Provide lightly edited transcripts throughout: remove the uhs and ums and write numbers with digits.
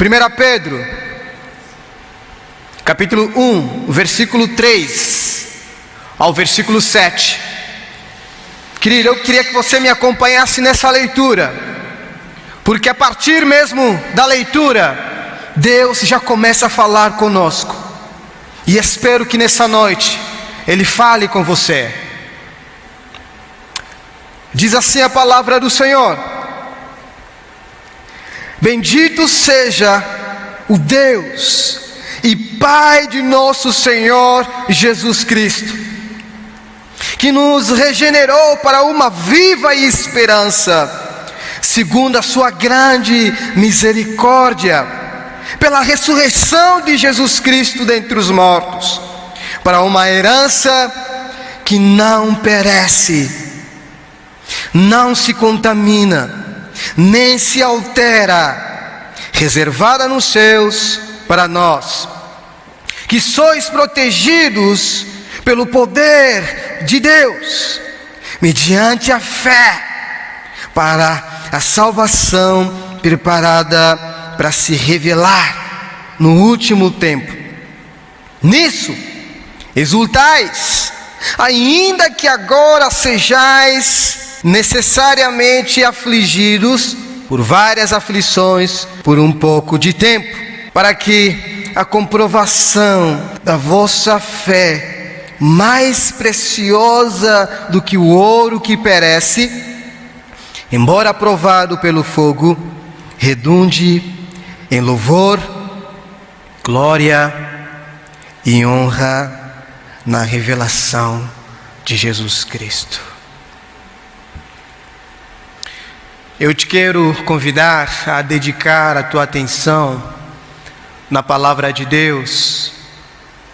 1 Pedro, capítulo 1, versículo 3 ao versículo 7. Querido, eu queria que você me acompanhasse nessa leitura, porque a partir mesmo da leitura, Deus já começa a falar conosco. E espero que nessa noite Ele fale com você. Diz assim a palavra do Senhor: bendito seja o Deus e Pai de nosso Senhor Jesus Cristo, que nos regenerou para uma viva esperança, segundo a sua grande misericórdia, pela ressurreição de Jesus Cristo dentre os mortos, para uma herança que não perece, não se contamina, nem se altera, reservada nos céus para nós, que sois protegidos pelo poder de Deus, mediante a fé, para a salvação preparada para se revelar no último tempo. Nisso exultais, ainda que agora sejais necessariamente afligidos por várias aflições por um pouco de tempo, para que a comprovação da vossa fé, mais preciosa do que o ouro que perece, embora provado pelo fogo, redunde em louvor, glória e honra na revelação de Jesus Cristo. Eu te quero convidar a dedicar a tua atenção na palavra de Deus,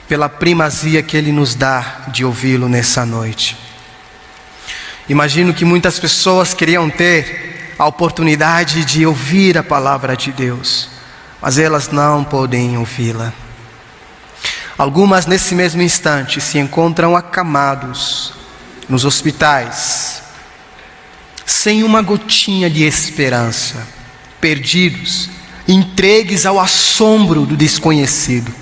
pela primazia que Ele nos dá de ouvi-lo nessa noite. Imagino que muitas pessoas queriam ter a oportunidade de ouvir a palavra de Deus, mas elas não podem ouvi-la. Algumas nesse mesmo instante se encontram acamados nos hospitais, sem uma gotinha de esperança, perdidos, entregues ao assombro do desconhecido.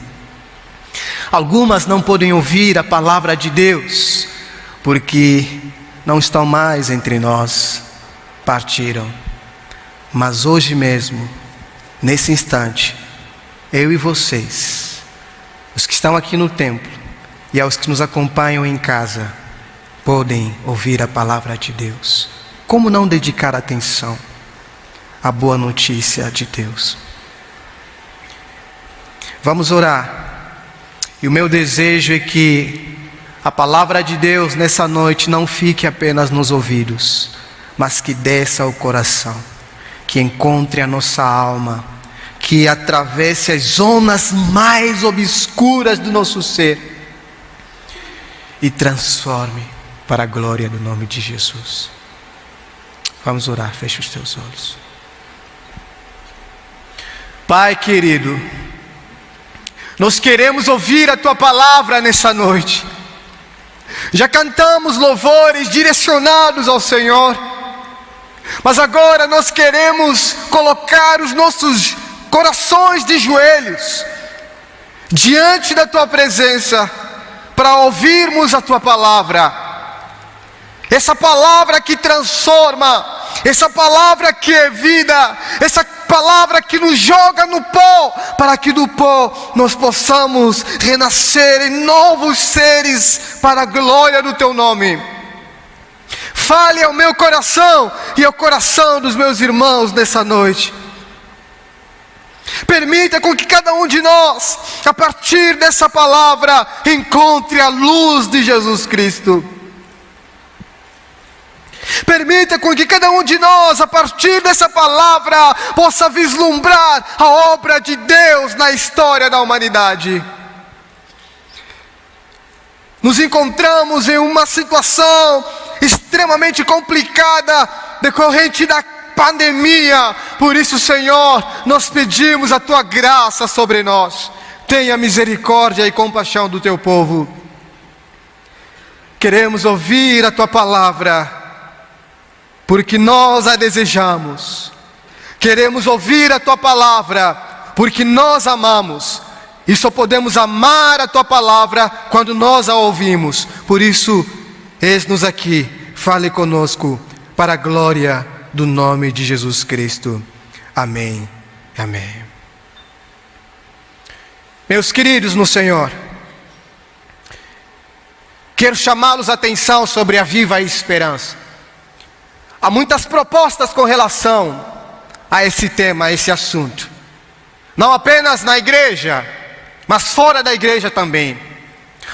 Algumas não podem ouvir a palavra de Deus, porque não estão mais entre nós, partiram. Mas hoje mesmo, nesse instante, eu e vocês, os que estão aqui no templo e aos que nos acompanham em casa, podem ouvir a palavra de Deus. Como não dedicar atenção à boa notícia de Deus? Vamos orar. E o meu desejo é que a palavra de Deus nessa noite não fique apenas nos ouvidos, mas que desça ao coração, que encontre a nossa alma, que atravesse as zonas mais obscuras do nosso ser e transforme para a glória do nome de Jesus. Vamos orar, feche os teus olhos. Pai querido, nós queremos ouvir a Tua palavra nessa noite. Já cantamos louvores direcionados ao Senhor, mas agora nós queremos colocar os nossos corações de joelhos diante da Tua presença, para ouvirmos a Tua palavra. Essa palavra que transforma, essa palavra que é vida, essa palavra que nos joga no pó, para que do pó nós possamos renascer em novos seres para a glória do Teu nome. Fale ao meu coração e ao coração dos meus irmãos nessa noite. Permita com que cada um de nós, a partir dessa palavra, encontre a luz de Jesus Cristo. Permita com que cada um de nós, a partir dessa palavra, possa vislumbrar a obra de Deus na história da humanidade. Nos encontramos em uma situação extremamente complicada, decorrente da pandemia. Por isso, Senhor, nós pedimos a Tua graça sobre nós. Tenha misericórdia e compaixão do Teu povo. Queremos ouvir a Tua palavra, porque nós a desejamos. Queremos ouvir a Tua palavra, porque nós amamos. E só podemos amar a Tua palavra quando nós a ouvimos. Por isso, eis-nos aqui, fale conosco, para a glória do nome de Jesus Cristo. Amém. Amém. Meus queridos no Senhor, quero chamá-los a atenção sobre a viva esperança. Há muitas propostas com relação a esse tema, a esse assunto. Não apenas na igreja, mas fora da igreja também.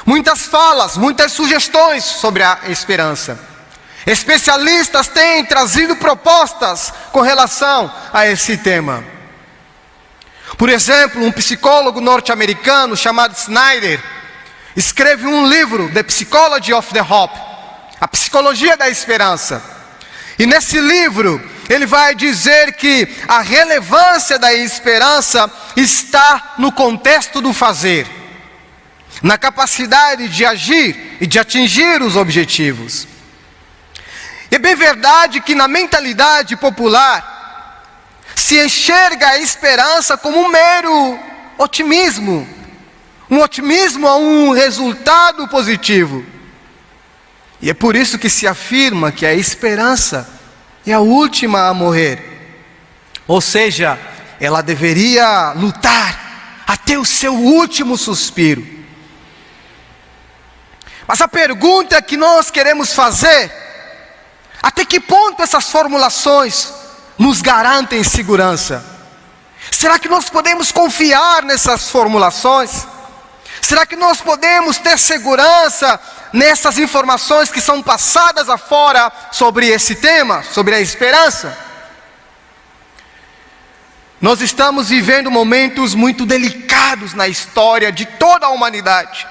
Muitas falas, muitas sugestões sobre a esperança. Especialistas têm trazido propostas com relação a esse tema. Por exemplo, um psicólogo norte-americano chamado Snyder escreve um livro, The Psychology of the Hope, a psicologia da esperança. E nesse livro, ele vai dizer que a relevância da esperança está no contexto do fazer, na capacidade de agir e de atingir os objetivos. E é bem verdade que na mentalidade popular se enxerga a esperança como um mero otimismo, um otimismo a um resultado positivo. E é por isso que se afirma que a esperança é a última a morrer. Ou seja, ela deveria lutar até o seu último suspiro. Mas a pergunta que nós queremos fazer: até que ponto essas formulações nos garantem segurança? Será que nós podemos confiar nessas formulações? Será que nós podemos ter segurança nessas informações que são passadas afora sobre esse tema, sobre a esperança? Nós estamos vivendo momentos muito delicados na história de toda a humanidade.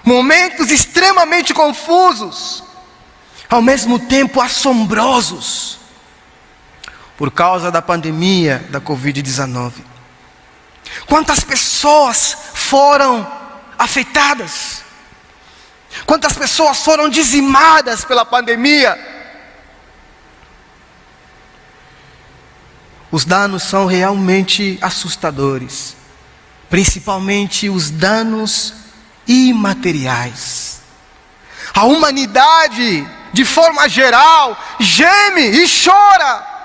Momentos extremamente confusos, ao mesmo tempo assombrosos, por causa da pandemia da Covid-19. Quantas pessoas foram afetadas? Quantas pessoas foram dizimadas pela pandemia? Os danos são realmente assustadores, principalmente os danos imateriais. A humanidade, de forma geral, geme e chora.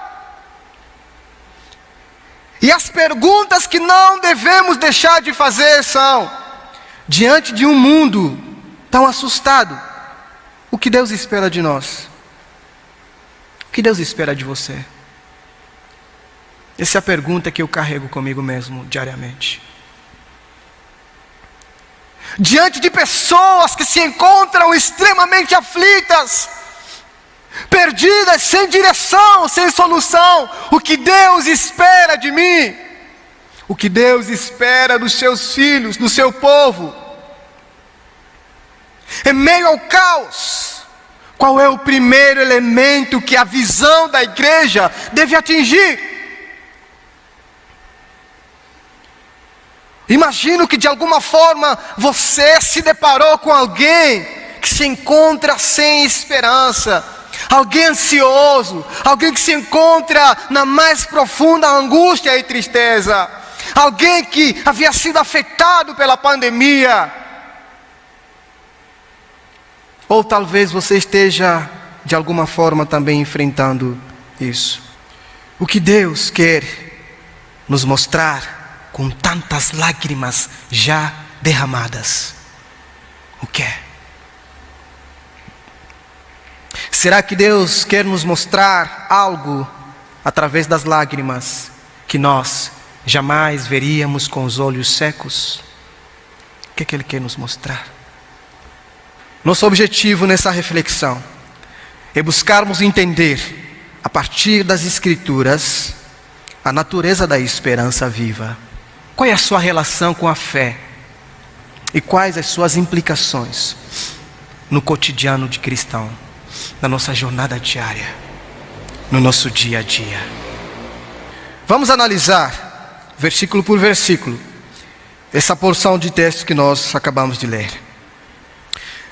E as perguntas que não devemos deixar de fazer são: diante de um mundo tão assustado, o que Deus espera de nós? O que Deus espera de você? Essa é a pergunta que eu carrego comigo mesmo diariamente. Diante de pessoas que se encontram extremamente aflitas, perdidas, sem direção, sem solução, o que Deus espera de mim? O que Deus espera dos seus filhos, do seu povo? Em meio ao caos, qual é o primeiro elemento que a visão da igreja deve atingir? Imagino que de alguma forma você se deparou com alguém que se encontra sem esperança, alguém ansioso, alguém que se encontra na mais profunda angústia e tristeza, alguém que havia sido afetado pela pandemia. Ou talvez você esteja de alguma forma também enfrentando isso. O que Deus quer nos mostrar com tantas lágrimas já derramadas? O que é? Será que Deus quer nos mostrar algo através das lágrimas que nós jamais veríamos com os olhos secos? O que é que Ele quer nos mostrar? Nosso objetivo nessa reflexão é buscarmos entender, a partir das Escrituras, a natureza da esperança viva. Qual é a sua relação com a fé? E quais as suas implicações no cotidiano de cristão, na nossa jornada diária, no nosso dia a dia? Vamos analisar, versículo por versículo, essa porção de texto que nós acabamos de ler.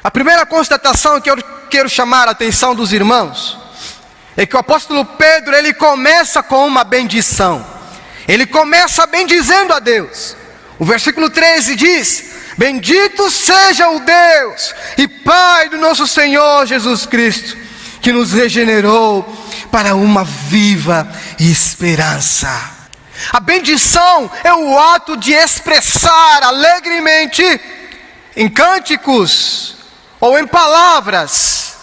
A primeira constatação que eu quero chamar a atenção dos irmãos é que o apóstolo Pedro, ele começa com uma bendição. ele começa bendizendo a Deus. O versículo 13 diz: bendito seja o Deus e Pai do nosso Senhor Jesus Cristo, que nos regenerou para uma viva esperança. A bendição é o ato de expressar alegremente, em cânticos ou em palavras,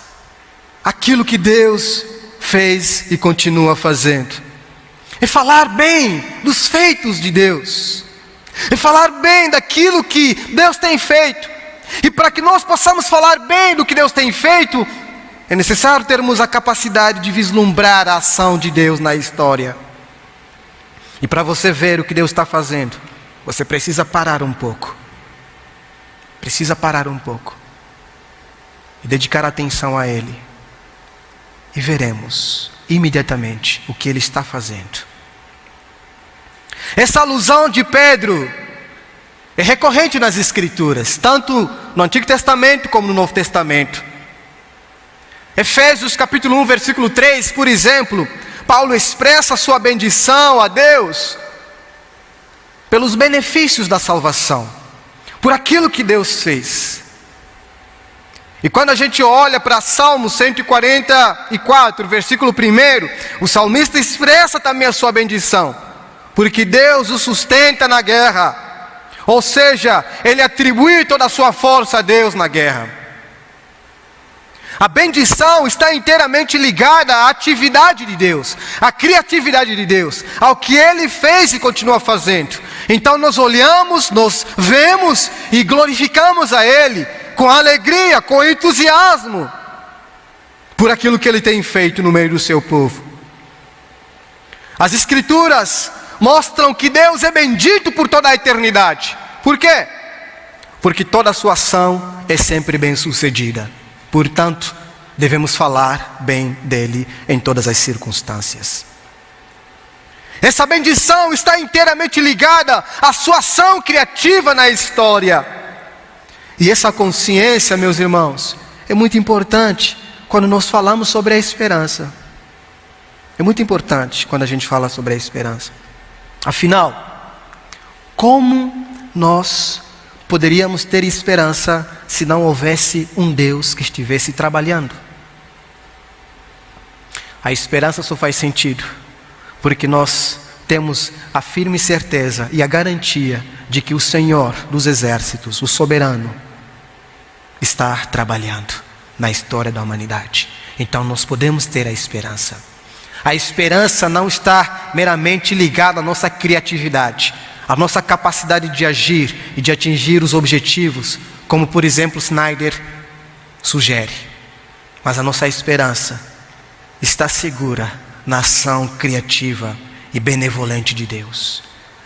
aquilo que Deus fez e continua fazendo. É falar bem dos feitos de Deus. É falar bem daquilo que Deus tem feito. E para que nós possamos falar bem do que Deus tem feito, é necessário termos a capacidade de vislumbrar a ação de Deus na história. E para você ver o que Deus está fazendo, você precisa parar um pouco. Precisa parar um pouco. E dedicar atenção a Ele. E veremos imediatamente o que Ele está fazendo. Essa alusão de Pedro é recorrente nas Escrituras, tanto no Antigo Testamento como no Novo Testamento. Efésios capítulo 1, versículo 3, por exemplo, Paulo expressa sua bendição a Deus pelos benefícios da salvação, por aquilo que Deus fez. E quando a gente olha para Salmo 144, versículo 1, o salmista expressa também a sua bendição, porque Deus o sustenta na guerra, ou seja, ele atribui toda a sua força a Deus na guerra. A bendição está inteiramente ligada à atividade de Deus, à criatividade de Deus, ao que Ele fez e continua fazendo. Então nós olhamos, nós vemos e glorificamos a Ele com alegria, com entusiasmo, por aquilo que Ele tem feito no meio do seu povo. As Escrituras mostram que Deus é bendito por toda a eternidade. Por quê? Porque toda a sua ação é sempre bem sucedida. Portanto, devemos falar bem dele em todas as circunstâncias. Essa bendição está inteiramente ligada à sua ação criativa na história. E essa consciência, meus irmãos, é muito importante quando nós falamos sobre a esperança. É muito importante quando a gente fala sobre a esperança. Afinal, como nós poderíamos ter esperança se não houvesse um Deus que estivesse trabalhando? A esperança só faz sentido porque nós temos a firme certeza e a garantia de que o Senhor dos exércitos, o soberano, está trabalhando na história da humanidade. Então nós podemos ter a esperança. A esperança não está meramente ligada à nossa criatividade, à nossa capacidade de agir e de atingir os objetivos, como por exemplo Snyder sugere. Mas a nossa esperança está segura na ação criativa e benevolente de Deus.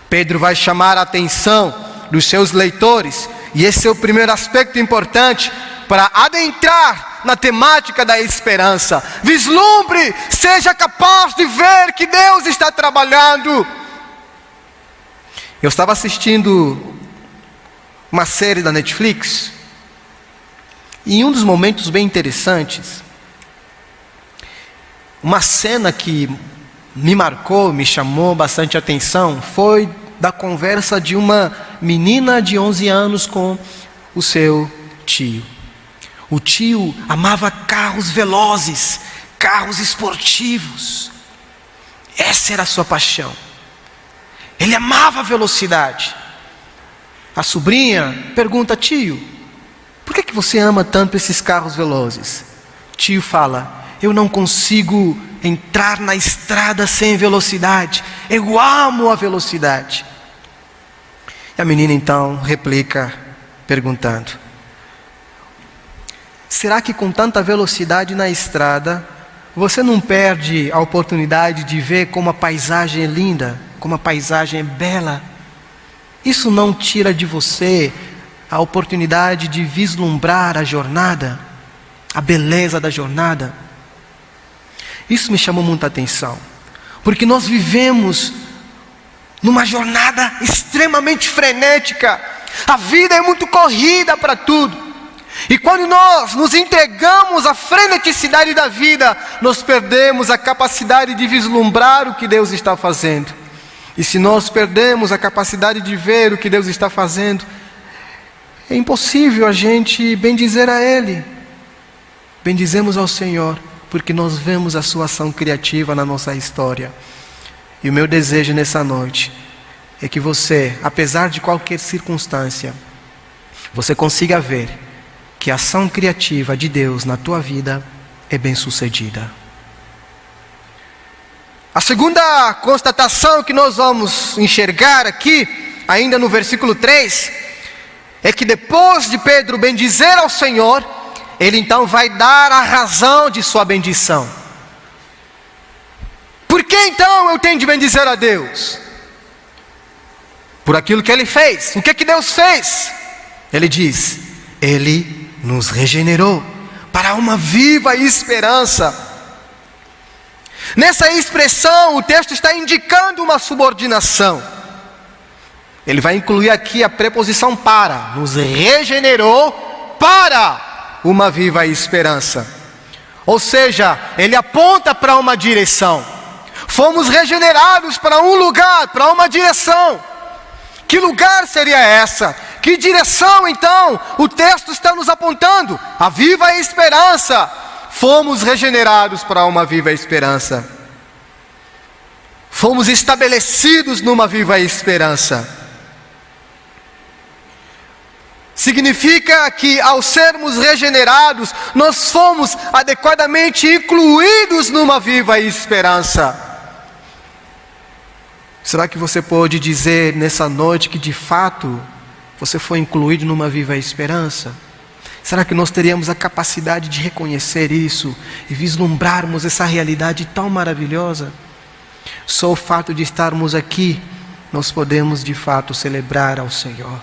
Pedro vai chamar a atenção dos seus leitores, e esse é o primeiro aspecto importante para adentrar na temática da esperança. Vislumbre, seja capaz de ver que Deus está trabalhando. Eu estava assistindo uma série da Netflix, e em um dos momentos bem interessantes, uma cena que me marcou, me chamou bastante atenção, foi da conversa de uma menina de 11 anos com o seu tio. O tio amava carros velozes, carros esportivos. Essa era a sua paixão. Ele amava a velocidade. A sobrinha pergunta: tio, por que você ama tanto esses carros velozes? Tio fala: eu não consigo entrar na estrada sem velocidade. Eu amo a velocidade. E a menina então replica perguntando: será que com tanta velocidade na estrada, você não perde a oportunidade de ver como a paisagem é linda, como a paisagem é bela? Isso não tira de você a oportunidade de vislumbrar a jornada, a beleza da jornada? Isso me chamou muita atenção, porque nós vivemos numa jornada extremamente frenética. A vida é muito corrida para tudo. E quando nós nos entregamos à freneticidade da vida, nós perdemos a capacidade de vislumbrar o que Deus está fazendo. E se nós perdemos a capacidade de ver o que Deus está fazendo, é impossível a gente bendizer a Ele. Bendizemos ao Senhor, porque nós vemos a sua ação criativa na nossa história. E o meu desejo nessa noite é que você, apesar de qualquer circunstância, você consiga ver que a ação criativa de Deus na tua vida é bem-sucedida. A segunda constatação que nós vamos enxergar aqui, ainda no versículo 3, é que depois de Pedro bendizer ao Senhor, ele então vai dar a razão de sua bendição. Por que então eu tenho de bendizer a Deus? Por aquilo que Ele fez. O que Deus fez? Ele diz: Ele nos regenerou para uma viva esperança. Nessa expressão, o texto está indicando uma subordinação. Ele vai incluir aqui a preposição para. Nos regenerou para uma viva esperança. Ou seja, ele aponta para uma direção. Fomos regenerados para um lugar, para uma direção. Que lugar seria essa? Que direção então o texto está nos apontando? A viva esperança. Fomos regenerados para uma viva esperança. Fomos estabelecidos numa viva esperança. Significa que ao sermos regenerados, nós fomos adequadamente incluídos numa viva esperança. Será que você pode dizer nessa noite que de fato você foi incluído numa viva esperança? Será que nós teríamos a capacidade de reconhecer isso e vislumbrarmos essa realidade tão maravilhosa? Só o fato de estarmos aqui, nós podemos de fato celebrar ao Senhor.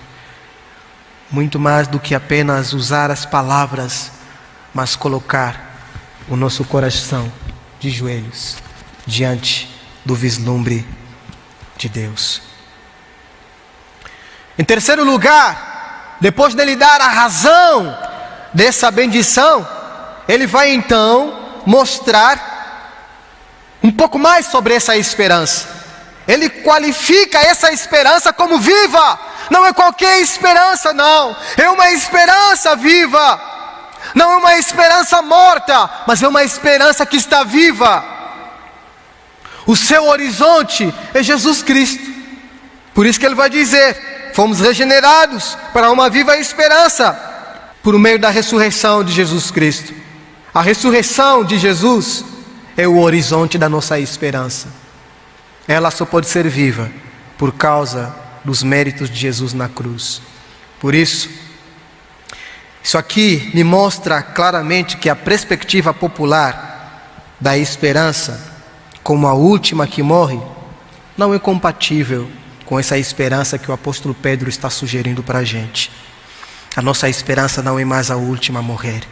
Muito mais do que apenas usar as palavras, mas colocar o nosso coração de joelhos diante do vislumbre de Deus. Em terceiro lugar, depois dele dar a razão dessa bendição, ele vai então mostrar um pouco mais sobre essa esperança. Ele qualifica essa esperança como viva. Não é qualquer esperança, não. É uma esperança viva. Não é uma esperança morta, mas é uma esperança que está viva. O seu horizonte é Jesus Cristo. Por isso que ele vai dizer: fomos regenerados para uma viva esperança por meio da ressurreição de Jesus Cristo. A ressurreição de Jesus é o horizonte da nossa esperança. Ela só pode ser viva por causa dos méritos de Jesus na cruz. Por isso aqui me mostra claramente que a perspectiva popular da esperança como a última que morre não é compatível com essa esperança que o apóstolo Pedro está sugerindo para a gente. A nossa esperança não é mais a última a morrer.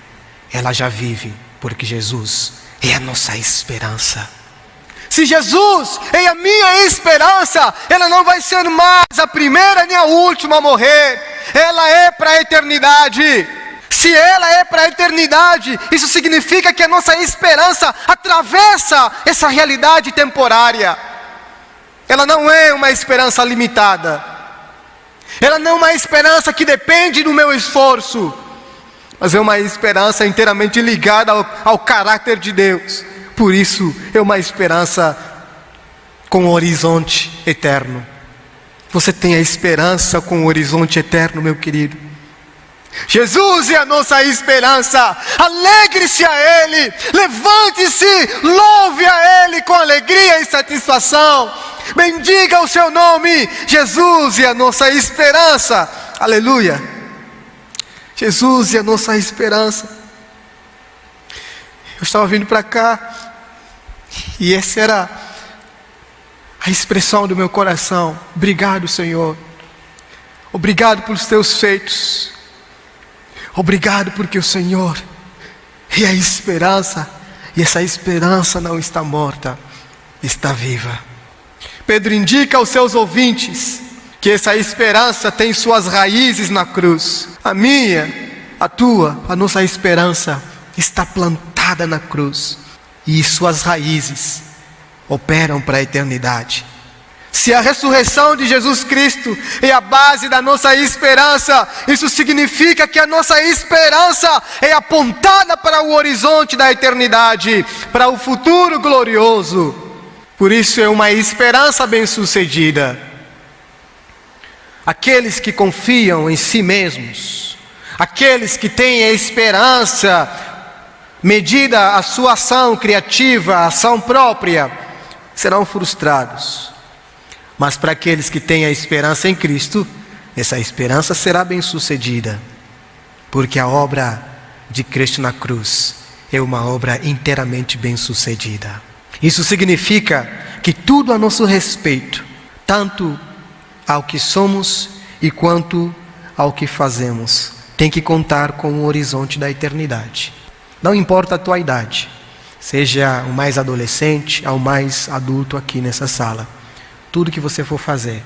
Ela já vive, porque Jesus é a nossa esperança. Se Jesus é a minha esperança, ela não vai ser mais a primeira nem a última a morrer. Ela é para a eternidade. Se ela é para a eternidade, isso significa que a nossa esperança atravessa essa realidade temporária. Ela não é uma esperança limitada. Ela não é uma esperança que depende do meu esforço, mas é uma esperança inteiramente ligada ao caráter de Deus. Por isso, é uma esperança com um horizonte eterno. Você tem a esperança com um horizonte eterno, meu querido. Jesus é a nossa esperança. Alegre-se a Ele, levante-se, louve a Ele com alegria e satisfação. Bendiga o seu nome. Jesus é a nossa esperança. Aleluia. Jesus é a nossa esperança. Eu estava vindo para cá e essa era a expressão do meu coração. Obrigado, Senhor. Obrigado pelos teus feitos. Obrigado porque o Senhor é a esperança. E essa esperança não está morta, está viva. Pedro indica aos seus ouvintes que essa esperança tem suas raízes na cruz. A minha, a tua, a nossa esperança está plantada na cruz. E suas raízes operam para a eternidade. Se a ressurreição de Jesus Cristo é a base da nossa esperança, isso significa que a nossa esperança é apontada para o horizonte da eternidade, para o futuro glorioso. Por isso é uma esperança bem-sucedida. Aqueles que confiam em si mesmos, aqueles que têm a esperança medida a sua ação criativa, a ação própria, serão frustrados. Mas para aqueles que têm a esperança em Cristo, essa esperança será bem-sucedida, porque a obra de Cristo na cruz é uma obra inteiramente bem-sucedida. Isso significa que tudo a nosso respeito, tanto ao que somos e quanto ao que fazemos, tem que contar com o horizonte da eternidade. Não importa a tua idade, seja o mais adolescente ao mais adulto aqui nessa sala. Tudo que você for fazer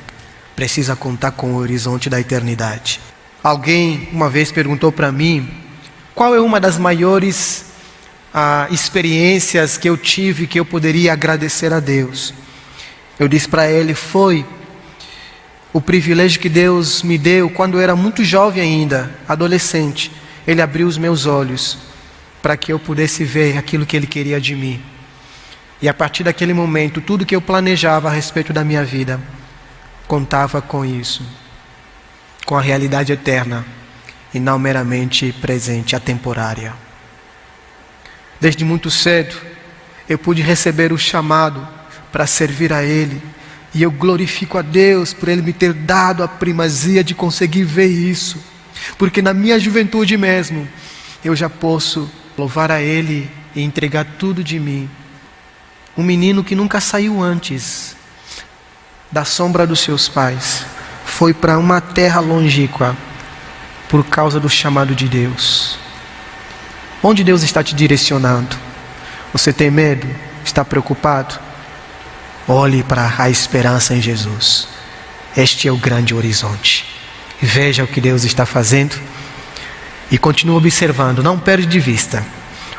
precisa contar com o horizonte da eternidade. Alguém uma vez perguntou para mim qual é uma das maiores experiências que eu tive que eu poderia agradecer a Deus. Eu disse para ele, foi o privilégio que Deus me deu quando eu era muito jovem ainda, adolescente. Ele abriu os meus olhos para que eu pudesse ver aquilo que Ele queria de mim. E a partir daquele momento, tudo que eu planejava a respeito da minha vida, contava com isso, com a realidade eterna, e não meramente presente, atemporária. Desde muito cedo, eu pude receber o chamado para servir a Ele, e eu glorifico a Deus por Ele me ter dado a primazia de conseguir ver isso, porque na minha juventude mesmo, eu já posso louvar a Ele e entregar tudo de mim. Um menino que nunca saiu antes da sombra dos seus pais, foi para uma terra longínqua por causa do chamado de Deus. Onde Deus está te direcionando? Você tem medo? Está preocupado? Olhe para a esperança em Jesus. Este é o grande horizonte. Veja o que Deus está fazendo e continue observando, não perde de vista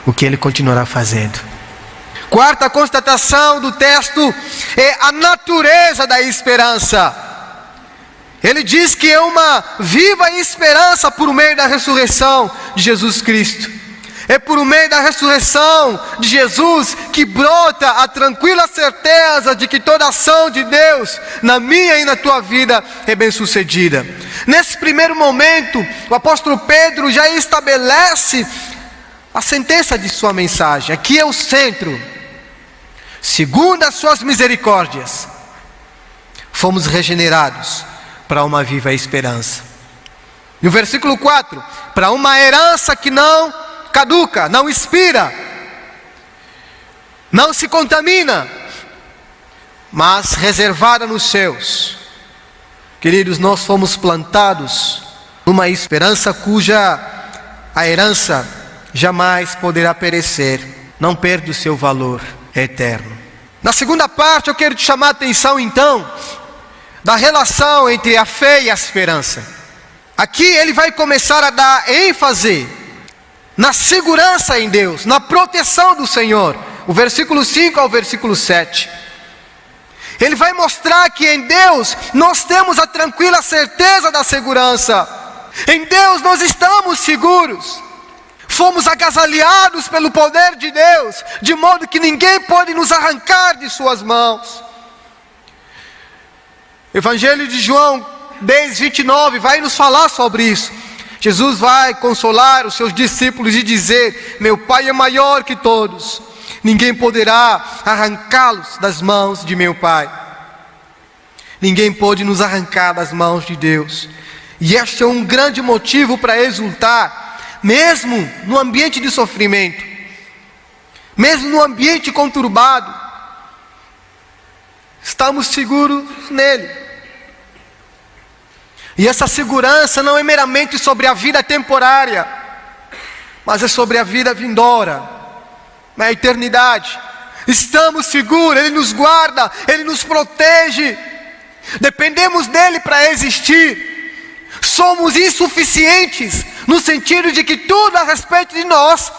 o que Ele continuará fazendo. Quarta constatação do texto é a natureza da esperança. Ele diz que é uma viva esperança por meio da ressurreição de Jesus Cristo. É por meio da ressurreição de Jesus que brota a tranquila certeza de que toda ação de Deus na minha e na tua vida é bem-sucedida. Nesse primeiro momento, o apóstolo Pedro já estabelece a sentença de sua mensagem. Aqui é o centro. Segundo as suas misericórdias, fomos regenerados para uma viva esperança. No versículo 4, para uma herança que não caduca, não expira, não se contamina, mas reservada nos céus. Queridos, nós fomos plantados numa esperança cuja a herança jamais poderá perecer, não perde o seu valor eterno. Na segunda parte eu quero te chamar a atenção então da relação entre a fé e a esperança. Aqui ele vai começar a dar ênfase na segurança em Deus, na proteção do Senhor, o versículo 5 ao versículo 7. Ele vai mostrar que em Deus nós temos a tranquila certeza da segurança. Em Deus nós estamos seguros. Fomos agasalhados pelo poder de Deus, de modo que ninguém pode nos arrancar de suas mãos. Evangelho de João 10, 29 vai nos falar sobre isso. Jesus vai consolar os seus discípulos e dizer: meu Pai é maior que todos, ninguém poderá arrancá-los das mãos de meu Pai. Ninguém pode nos arrancar das mãos de Deus. E este é um grande motivo para exultar, mesmo no ambiente de sofrimento, mesmo no ambiente conturbado, estamos seguros nele. E essa segurança não é meramente sobre a vida temporária, mas é sobre a vida vindoura, na eternidade. Estamos seguros, Ele nos guarda, Ele nos protege, dependemos dEle para existir. Somos insuficientes, no sentido de que tudo a respeito de nós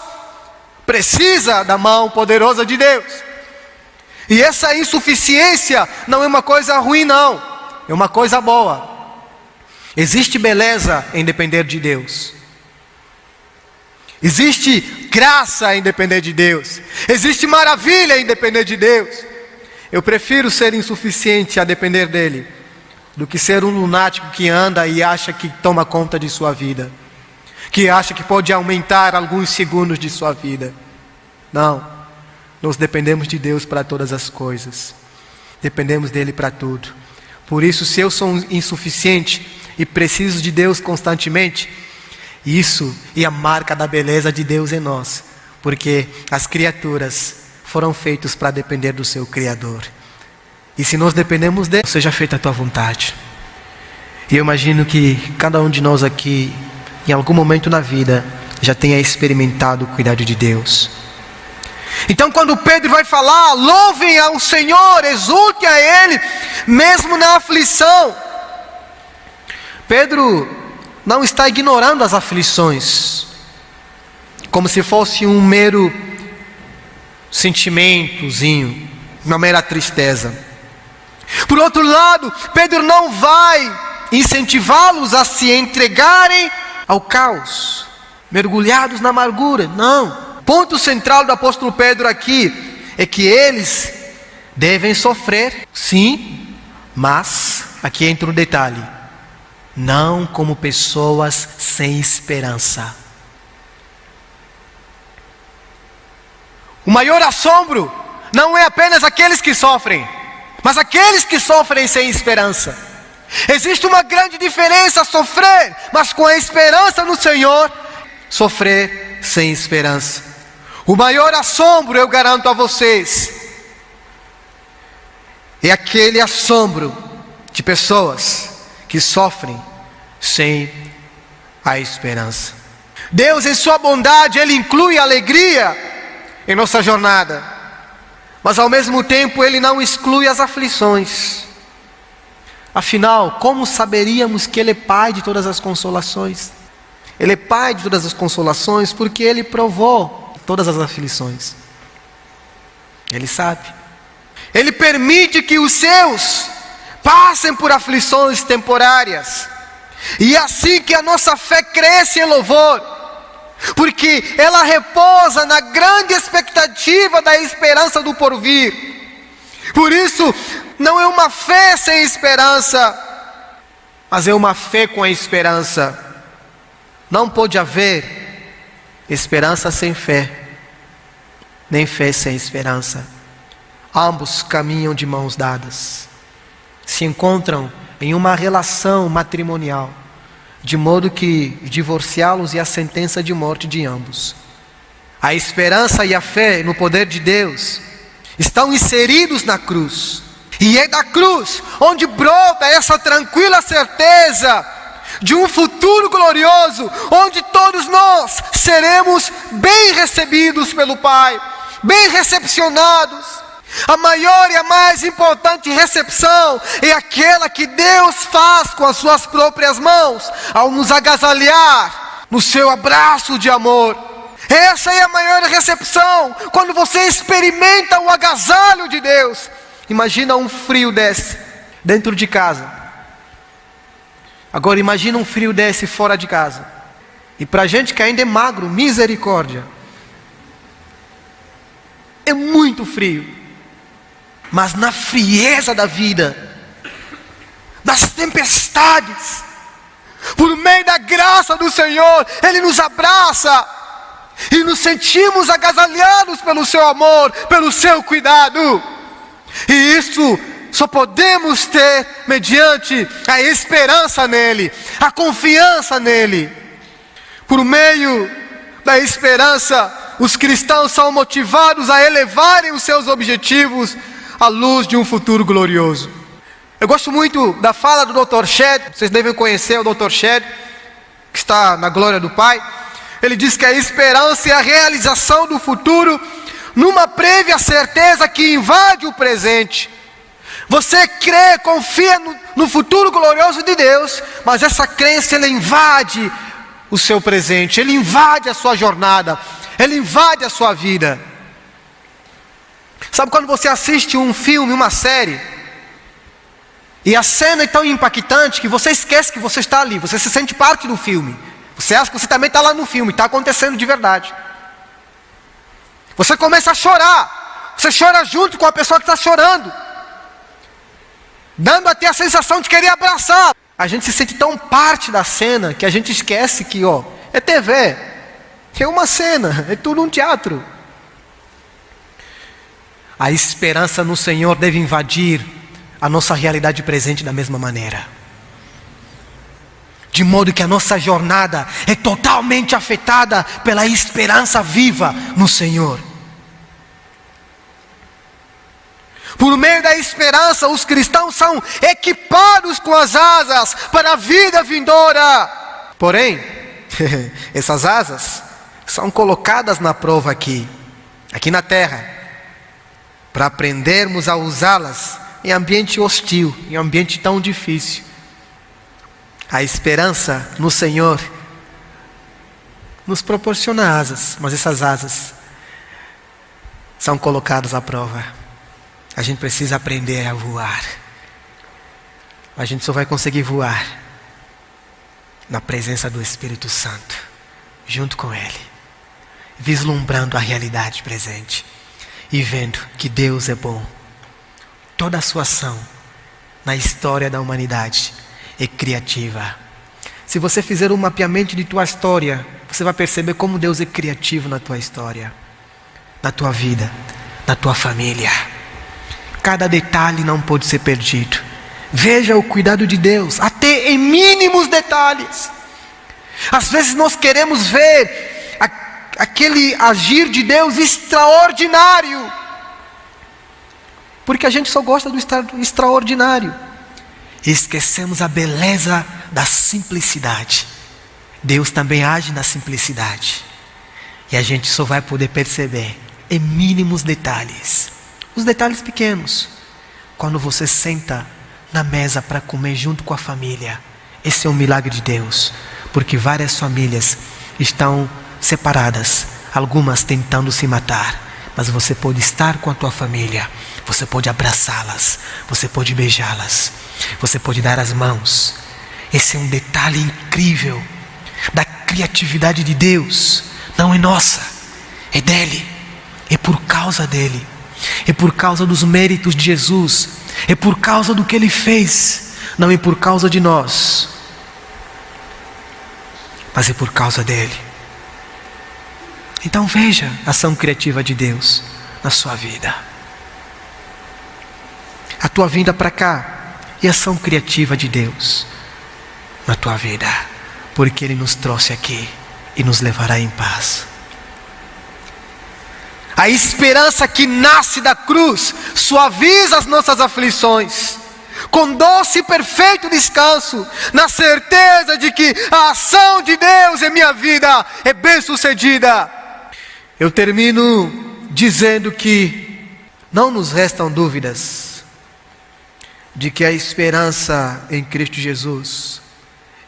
precisa da mão poderosa de Deus. E essa insuficiência não é uma coisa ruim, não. É uma coisa boa. Existe beleza em depender de Deus. Existe graça em depender de Deus. Existe maravilha em depender de Deus. Eu prefiro ser insuficiente a depender dEle, do que ser um lunático que anda e acha que toma conta de sua vida, que acha que pode aumentar alguns segundos de sua vida. Não, nós dependemos de Deus para todas as coisas. Dependemos dEle para tudo. Por isso, se eu sou insuficiente e preciso de Deus constantemente, isso é a marca da beleza de Deus em nós, porque as criaturas foram feitas para depender do seu Criador. E se nós dependemos dele, seja feita a tua vontade. E eu imagino que cada um de nós aqui, em algum momento na vida, já tenha experimentado o cuidado de Deus. Então quando Pedro vai falar, louvem ao Senhor, exulte a Ele, mesmo na aflição. Pedro não está ignorando as aflições, como se fosse um mero sentimentozinho, uma mera tristeza. Por outro lado, Pedro não vai incentivá-los a se entregarem ao caos, mergulhados na amargura. Não. O ponto central do apóstolo Pedro aqui é que eles devem sofrer, sim, mas aqui entra um detalhe: não como pessoas sem esperança. O maior assombro não é apenas aqueles que sofrem, mas aqueles que sofrem sem esperança. Existe uma grande diferença: sofrer, mas com a esperança no Senhor, sofrer sem esperança. O maior assombro, eu garanto a vocês, é aquele assombro de pessoas que sofrem sem a esperança. Deus, em sua bondade, Ele inclui a alegria em nossa jornada, mas ao mesmo tempo Ele não exclui as aflições. Afinal, como saberíamos que Ele é Pai de todas as consolações? Ele é Pai de todas as consolações porque Ele provou todas as aflições. Ele sabe. Ele permite que os seus passem por aflições temporárias. E é assim que a nossa fé cresce em louvor, porque ela repousa na grande expectativa da esperança do porvir. Por isso, não é uma fé sem esperança, mas é uma fé com a esperança. Não pode haver esperança sem fé, nem fé sem esperança. Ambos caminham de mãos dadas, se encontram em uma relação matrimonial, de modo que divorciá-los é a sentença de morte de ambos. A esperança e a fé no poder de Deus estão inseridos na cruz, e é da cruz onde brota essa tranquila certeza de um futuro glorioso, onde todos nós seremos bem recebidos pelo Pai, bem recepcionados. A maior e a mais importante recepção é aquela que Deus faz com as suas próprias mãos, ao nos agasalhar no seu abraço de amor. Essa é a maior recepção, quando você experimenta o agasalho de Deus. Imagina um frio desse dentro de casa. Agora imagina um frio desse fora de casa. E para a gente que ainda é magro, misericórdia, é muito frio. Mas na frieza da vida, das tempestades, por meio da graça do Senhor, Ele nos abraça e nos sentimos agasalhados pelo seu amor, pelo seu cuidado. E isso só podemos ter mediante a esperança nele, a confiança nele. Por meio da esperança, os cristãos são motivados a elevarem os seus objetivos à luz de um futuro glorioso. Eu gosto muito da fala do Dr. Shedd. Vocês devem conhecer o Dr. Shedd, que está na glória do Pai. Ele diz que a esperança é a realização do futuro numa prévia certeza que invade o presente. Você crê, confia no futuro glorioso de Deus, mas essa crença, ela invade o seu presente, ele invade a sua jornada, ele invade a sua vida. Sabe quando você assiste um filme, uma série, e a cena é tão impactante que você esquece que você está ali, você se sente parte do filme. Você acha que você também está lá no filme, está acontecendo de verdade. Você começa a chorar, você chora junto com a pessoa que está chorando, dando até a sensação de querer abraçar. A gente se sente tão parte da cena que a gente esquece que é TV, é uma cena, é tudo um teatro. A esperança no Senhor deve invadir a nossa realidade presente da mesma maneira, de modo que a nossa jornada é totalmente afetada pela esperança viva no Senhor. Por meio da esperança, os cristãos são equipados com as asas para a vida vindoura. Porém, essas asas são colocadas na prova aqui na terra, para aprendermos a usá-las em ambiente hostil, em ambiente tão difícil. A esperança no Senhor nos proporciona asas, mas essas asas são colocadas à prova. A gente precisa aprender a voar. A gente só vai conseguir voar na presença do Espírito Santo, junto com Ele, vislumbrando a realidade presente e vendo que Deus é bom. Toda a sua ação na história da humanidade é criativa. Se você fizer um mapeamento de tua história, você vai perceber como Deus é criativo na tua história, na tua vida, na tua família. Cada detalhe não pode ser perdido. Veja o cuidado de Deus, até em mínimos detalhes. Às vezes nós queremos ver aquele agir de Deus extraordinário, porque a gente só gosta do extraordinário. Esquecemos a beleza da simplicidade. Deus também age na simplicidade, e a gente só vai poder perceber em mínimos detalhes. Os detalhes pequenos, quando você senta na mesa para comer junto com a família. Esse é um milagre de Deus, porque várias famílias estão separadas, algumas tentando se matar, mas você pode estar com a tua família, você pode abraçá-las, você pode beijá-las, você pode dar as mãos. Esse é um detalhe incrível da criatividade de Deus. Não é nossa, é dele, é por causa dele, é por causa dos méritos de Jesus, é por causa do que ele fez, não é por causa de nós, mas é por causa dele. Então veja a ação criativa de Deus na sua vida. A tua vinda para cá é a ação criativa de Deus na tua vida, porque Ele nos trouxe aqui e nos levará em paz. A esperança que nasce da cruz suaviza as nossas aflições, com doce e perfeito descanso, na certeza de que a ação de Deus em minha vida é bem-sucedida. Eu termino dizendo que não nos restam dúvidas de que a esperança em Cristo Jesus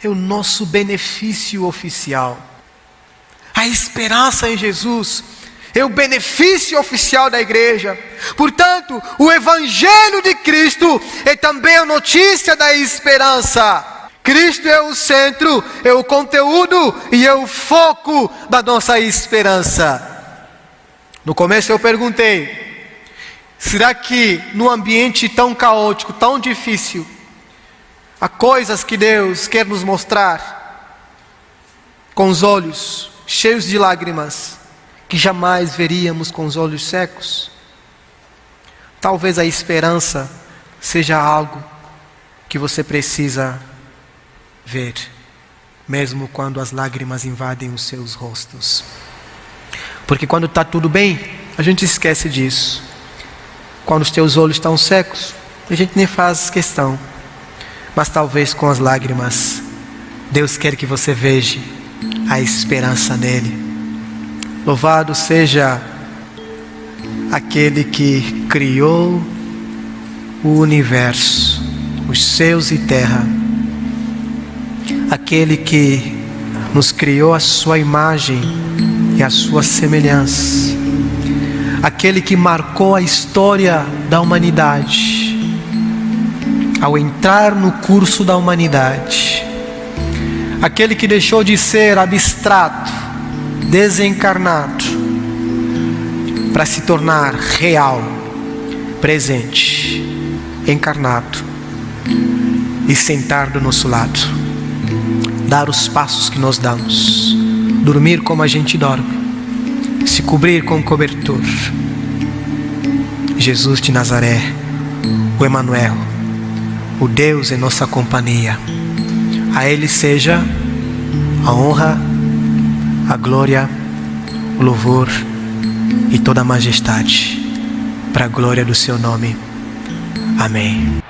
é o nosso benefício oficial. A esperança em Jesus é o benefício oficial da igreja. Portanto, o Evangelho de Cristo é também a notícia da esperança. Cristo é o centro, é o conteúdo e é o foco da nossa esperança. No começo eu perguntei: será que num ambiente tão caótico, tão difícil, há coisas que Deus quer nos mostrar com os olhos cheios de lágrimas, que jamais veríamos com os olhos secos? Talvez a esperança seja algo que você precisa ver, mesmo quando as lágrimas invadem os seus rostos. Porque quando está tudo bem, a gente esquece disso. Quando os teus olhos estão secos, a gente nem faz questão. Mas talvez com as lágrimas, Deus quer que você veja a esperança nele. Louvado seja aquele que criou o universo, os céus e terra, aquele que nos criou a sua imagem e a sua semelhança, aquele que marcou a história da humanidade, ao entrar no curso da humanidade, aquele que deixou de ser abstrato, desencarnado, para se tornar real, presente, encarnado e sentar do nosso lado, dar os passos que nós damos, dormir como a gente dorme, se cobrir com cobertor. Jesus de Nazaré, o Emanuel, o Deus em nossa companhia. A Ele seja a honra, a glória, o louvor e toda a majestade, para a glória do seu nome. Amém.